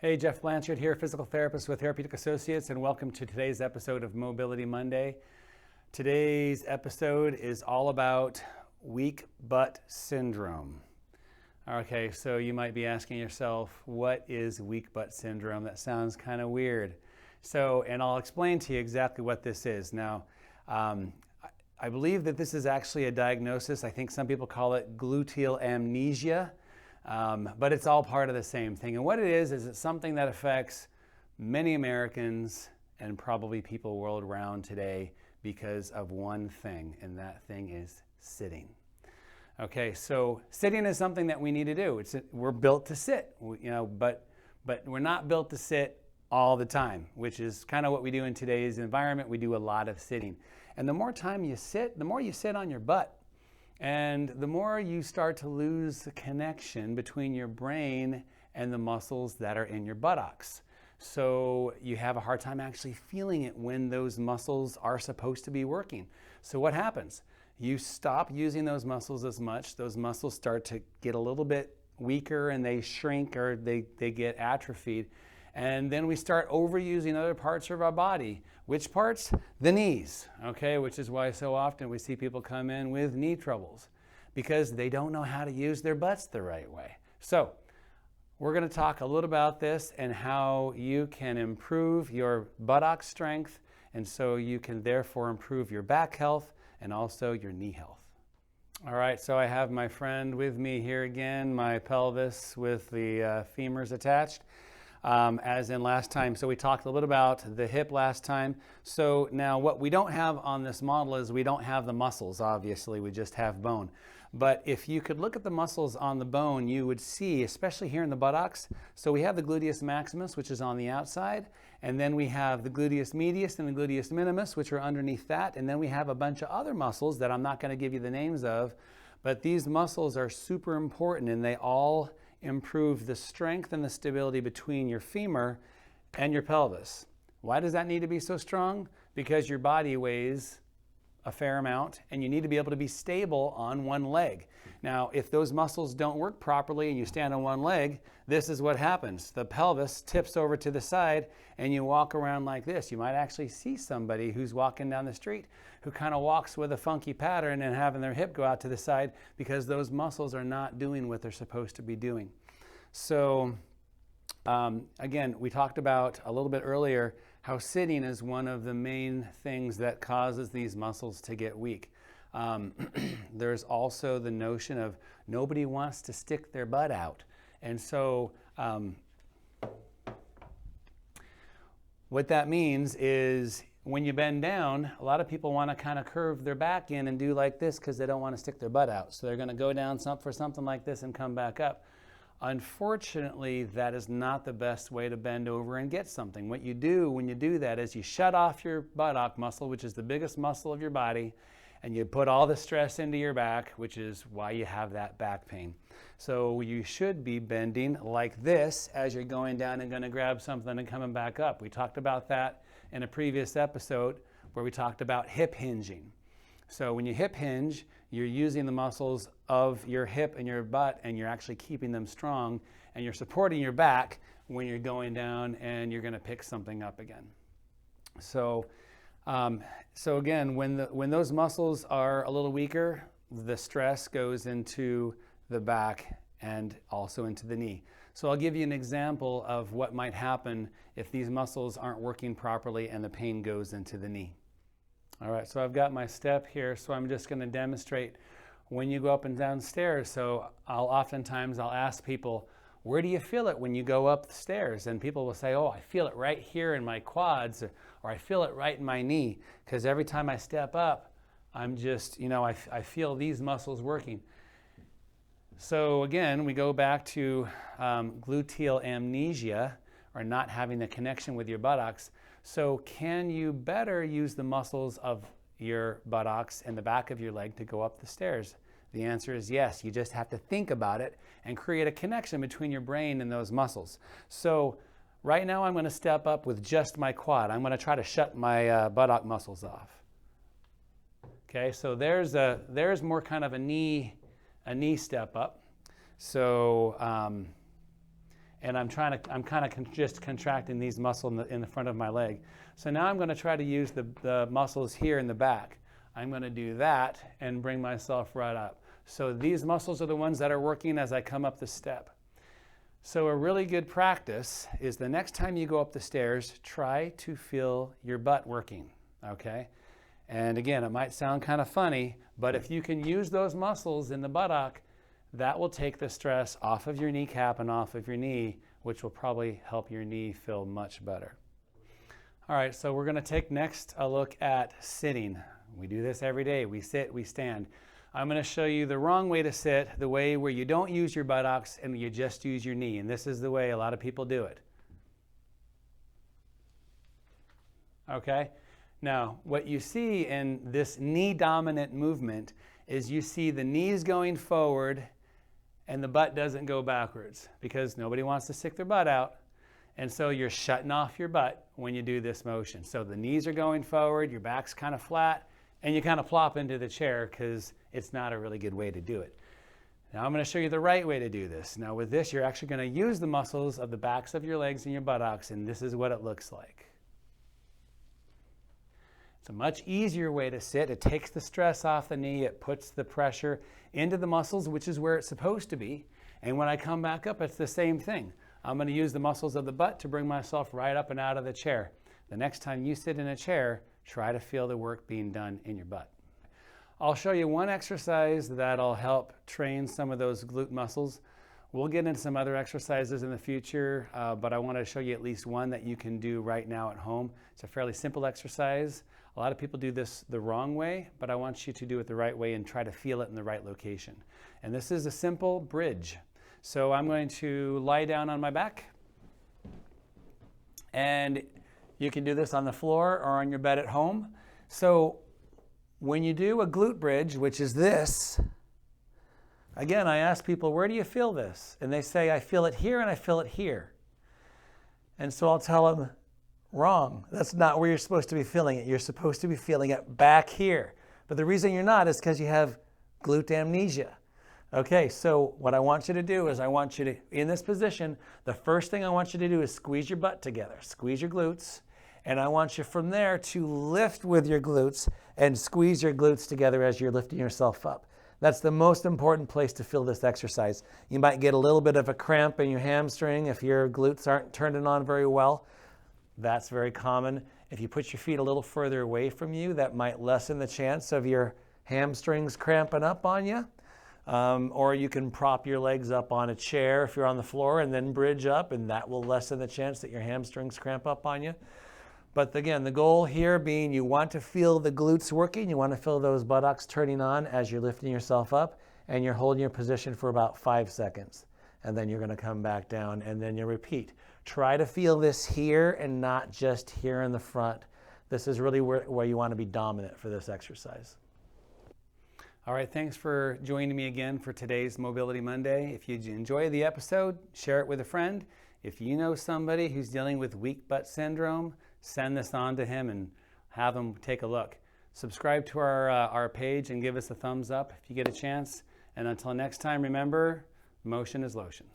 Hey, Jeff Blanchard here, physical therapist with Therapeutic Associates, and welcome to today's episode of Mobility Monday. Today's episode is all about weak butt syndrome. Okay, so you might be asking yourself, what is weak butt syndrome? That sounds kind of weird. And I'll explain to you exactly what this is. Now, I believe that this is actually a diagnosis. I think some people call it gluteal amnesia. But it's all part of the same thing. And what it is it's something that affects many Americans and probably people world around today because of one thing, and that thing is sitting. Okay, so sitting is something that we need to do. We're built to sit, but we're not built to sit all the time, which is kind of what we do in today's environment. We do a lot of sitting. And the more time you sit, the more you sit on your butt. And the more you start to lose the connection between your brain and the muscles that are in your buttocks. So you have a hard time actually feeling it when those muscles are supposed to be working. So what happens? You stop using those muscles as much. Those muscles start to get a little bit weaker and they shrink or they get atrophied. And then we start overusing other parts of our body. Which parts? The knees, okay? Which is why so often we see people come in with knee troubles because they don't know how to use their butts the right way. So we're gonna talk a little about this and how you can improve your buttock strength, and so you can therefore improve your back health and also your knee health. All right, so I have my friend with me here again, my pelvis with the femurs attached. As in last time. So we talked a little bit about the hip last time. So now what we don't have on this model is we don't have the muscles, obviously, we just have bone. But if you could look at the muscles on the bone, you would see, especially here in the buttocks, so we have the gluteus maximus, which is on the outside, and then we have the gluteus medius and the gluteus minimus, which are underneath that, and then we have a bunch of other muscles that I'm not going to give you the names of, but these muscles are super important, and they all improve the strength and the stability between your femur and your pelvis. Why does that need to be so strong? Because your body weighs a fair amount and you need to be able to be stable on one leg. Now, if those muscles don't work properly and you stand on one leg, this is what happens. The pelvis tips over to the side and you walk around like this. You might actually see somebody who's walking down the street who kind of walks with a funky pattern and having their hip go out to the side because those muscles are not doing what they're supposed to be doing. So again, we talked about a little bit earlier how sitting is one of the main things that causes these muscles to get weak. There's also the notion of nobody wants to stick their butt out. And so what that means is when you bend down, a lot of people want to kind of curve their back in and do like this because they don't want to stick their butt out. So they're going to go down for something like this and come back up. Unfortunately, that is not the best way to bend over and get something. What you do when you do that is you shut off your buttock muscle, which is the biggest muscle of your body, and you put all the stress into your back, which is why you have that back pain. So you should be bending like this as you're going down and going to grab something and coming back up. We talked about that in a previous episode where we talked about hip hinging. So when you hip hinge, you're using the muscles of your hip and your butt and you're actually keeping them strong and you're supporting your back when you're going down and you're going to pick something up again. So again, when those muscles are a little weaker, the stress goes into the back and also into the knee. So I'll give you an example of what might happen if these muscles aren't working properly and the pain goes into the knee. All right, so I've got my step here, so I'm just going to demonstrate when you go up and down stairs. So oftentimes I'll ask people, where do you feel it when you go up the stairs? And people will say, oh, I feel it right here in my quads, or I feel it right in my knee, because every time I step up, I'm just, I feel these muscles working. So again, we go back to gluteal amnesia, or not having the connection with your buttocks. So can you better use the muscles of your buttocks and the back of your leg to go up the stairs? The answer is yes. You just have to think about it and create a connection between your brain and those muscles. So right now I'm going to step up with just my quad. I'm going to try to shut my buttock muscles off. Okay, so there's more kind of a knee step up. So and I'm kind of just contracting these muscles in the front of my leg. So now I'm going to try to use the muscles here in the back. I'm going to do that and bring myself right up. So these muscles are the ones that are working as I come up the step. So a really good practice is the next time you go up the stairs, try to feel your butt working, okay? And again, it might sound kind of funny, but if you can use those muscles in the buttock, that will take the stress off of your kneecap and off of your knee, which will probably help your knee feel much better. All right, so we're going to take next a look at sitting. We do this every day. We sit, we stand. I'm going to show you the wrong way to sit, the way where you don't use your buttocks and you just use your knee. And this is the way a lot of people do it. Okay? Now, what you see in this knee-dominant movement is you see the knees going forward and the butt doesn't go backwards because nobody wants to stick their butt out. And so you're shutting off your butt when you do this motion. So the knees are going forward, your back's kind of flat, and you kind of plop into the chair because it's not a really good way to do it. Now I'm going to show you the right way to do this. Now with this, you're actually going to use the muscles of the backs of your legs and your buttocks, and this is what it looks like. It's a much easier way to sit. It takes the stress off the knee. It puts the pressure into the muscles, which is where it's supposed to be. And when I come back up, it's the same thing. I'm going to use the muscles of the butt to bring myself right up and out of the chair. The next time you sit in a chair, try to feel the work being done in your butt. I'll show you one exercise that'll help train some of those glute muscles. We'll get into some other exercises in the future, but I want to show you at least one that you can do right now at home. It's a fairly simple exercise. A lot of people do this the wrong way, but I want you to do it the right way and try to feel it in the right location. And this is a simple bridge. So I'm going to lie down on my back. And you can do this on the floor or on your bed at home. So when you do a glute bridge, which is this, again, I ask people, where do you feel this? And they say, I feel it here and I feel it here. And so I'll tell them, wrong. That's not where you're supposed to be feeling it. You're supposed to be feeling it back here. But the reason you're not is because you have glute amnesia. Okay, so what I want you to do is I want you to, in this position, the first thing I want you to do is squeeze your butt together. Squeeze your glutes. And I want you from there to lift with your glutes and squeeze your glutes together as you're lifting yourself up. That's the most important place to feel this exercise. You might get a little bit of a cramp in your hamstring if your glutes aren't turning on very well. That's very common. If you put your feet a little further away from you, that might lessen the chance of your hamstrings cramping up on you. Or you can prop your legs up on a chair if you're on the floor and then bridge up, and that will lessen the chance that your hamstrings cramp up on you. But again, the goal here being you want to feel the glutes working, you want to feel those buttocks turning on as you're lifting yourself up, and you're holding your position for about 5 seconds. And then you're going to come back down and then you repeat. Try to feel this here and not just here in the front. This is really where you want to be dominant for this exercise. All right, thanks for joining me again for today's Mobility Monday. If you enjoy the episode, share it with a friend. If you know somebody who's dealing with weak butt syndrome, send this on to him and have him take a look. Subscribe to our page and give us a thumbs up if you get a chance. And until next time, remember, motion is lotion.